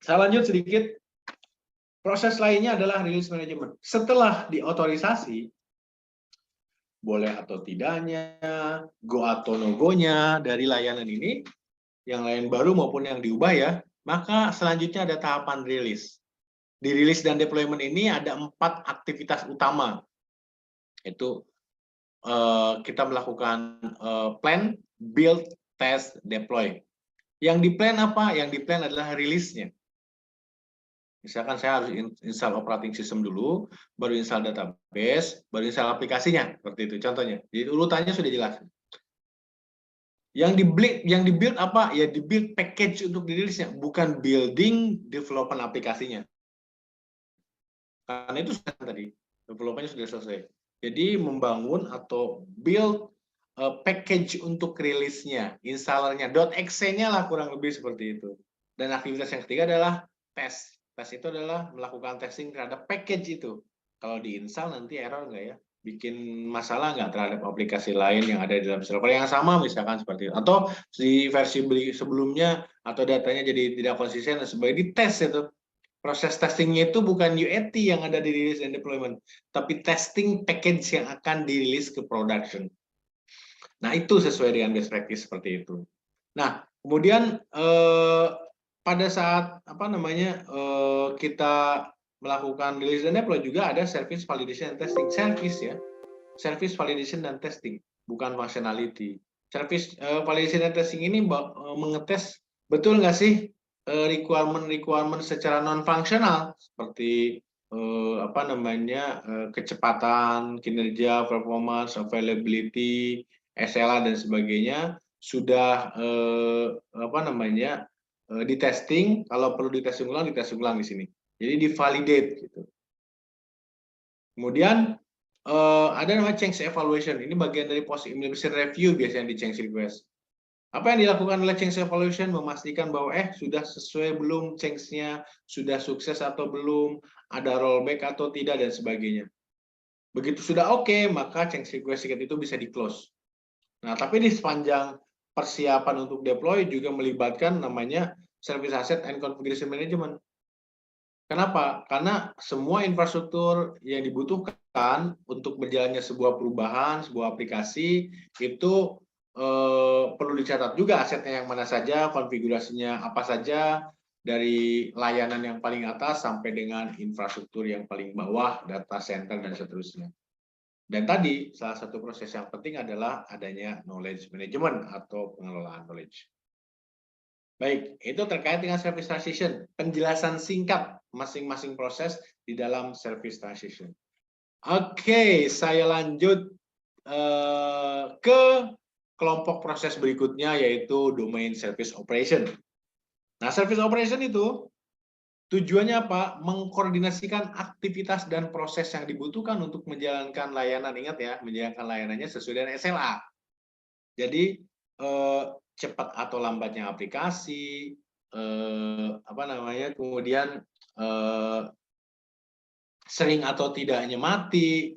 Saya lanjut sedikit. Proses lainnya adalah release management. Setelah diotorisasi, boleh atau tidaknya, go atau no go-nya dari layanan ini, yang lain baru maupun yang diubah ya, maka selanjutnya ada tahapan rilis. Di rilis dan deployment ini ada 4 aktivitas utama. Itu kita melakukan plan, build, test, deploy. Yang di plan apa? Yang di plan adalah rilisnya. Misalkan saya harus install operating system dulu, baru install database, baru install aplikasinya, seperti itu contohnya. Jadi urutannya sudah jelas. Yang di-build apa? Ya di-build package untuk dirilisnya, bukan building development aplikasinya. Karena itu sudah tadi, development-nya sudah selesai. Jadi membangun atau build package untuk rilisnya, installernya, .exe-nya lah kurang lebih seperti itu. Dan aktivitas yang ketiga adalah test. Test itu adalah melakukan testing terhadap package itu. Kalau diinstal nanti error nggak ya? Bikin masalah nggak terhadap aplikasi lain yang ada di dalam server yang sama misalkan seperti itu. Atau di versi sebelumnya atau datanya jadi tidak konsisten dan sebagainya, dites itu. Proses testingnya itu bukan UAT yang ada di release and deployment, tapi testing package yang akan dirilis ke production. Nah, itu sesuai dengan best practice seperti itu. Nah, kemudian pada saat kita melakukan release dan deploy juga ada service validation and testing. Service ya, service validation dan testing, bukan functionality. Service validation dan testing ini mengetes betul nggak sih requirement secara non fungsional seperti kecepatan, kinerja, performance, availability, SLA dan sebagainya sudah di testing. Kalau perlu dites ulang di sini. Jadi di validate gitu. Kemudian ada namanya change evaluation. Ini bagian dari post implementation review biasanya di change request. Apa yang dilakukan oleh change evaluation? Memastikan bahwa sudah sesuai belum change-nya, sudah sukses atau belum, ada rollback atau tidak dan sebagainya. Begitu sudah oke, maka change request ticket itu bisa di-close. Nah, tapi di sepanjang persiapan untuk deploy juga melibatkan namanya service asset and configuration management. Kenapa? Karena semua infrastruktur yang dibutuhkan untuk berjalannya sebuah perubahan, sebuah aplikasi, itu perlu dicatat juga asetnya yang mana saja, konfigurasinya apa saja, dari layanan yang paling atas sampai dengan infrastruktur yang paling bawah, data center, dan seterusnya. Dan tadi, salah satu proses yang penting adalah adanya knowledge management atau pengelolaan knowledge. Baik, itu terkait dengan service transition. Penjelasan singkat masing-masing proses di dalam service transition. Oke, saya lanjut ke kelompok proses berikutnya, yaitu domain service operation. Nah, service operation itu tujuannya apa? Mengkoordinasikan aktivitas dan proses yang dibutuhkan untuk menjalankan layanan. Ingat ya, menjalankan layanannya sesuai dengan SLA. Jadi, cepat atau lambatnya aplikasi, kemudian sering atau tidaknya mati,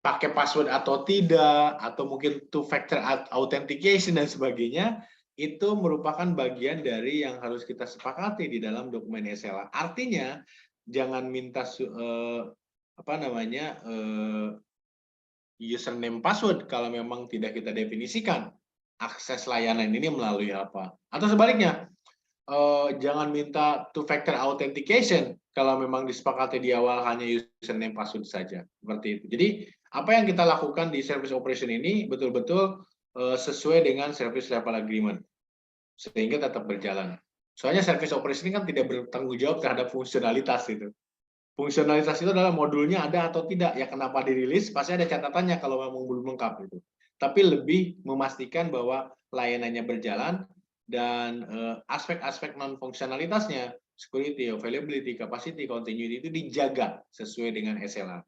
pakai password atau tidak, atau mungkin two-factor authentication dan sebagainya, itu merupakan bagian dari yang harus kita sepakati di dalam dokumen SLA. Artinya, jangan minta username password kalau memang tidak kita definisikan akses layanan ini melalui apa. Atau sebaliknya, jangan minta two-factor authentication kalau memang disepakati di awal hanya username password saja. Seperti itu. Jadi, apa yang kita lakukan di service operation ini betul-betul sesuai dengan service level agreement. Sehingga tetap berjalan. Soalnya service operation ini kan tidak bertanggung jawab terhadap fungsionalitas itu. Fungsionalitas itu adalah modulnya ada atau tidak. Ya kenapa dirilis, pasti ada catatannya kalau memang belum lengkap itu. Tapi lebih memastikan bahwa layanannya berjalan dan aspek-aspek non-fungsionalitasnya, security, availability, capacity, continuity itu dijaga sesuai dengan SLA.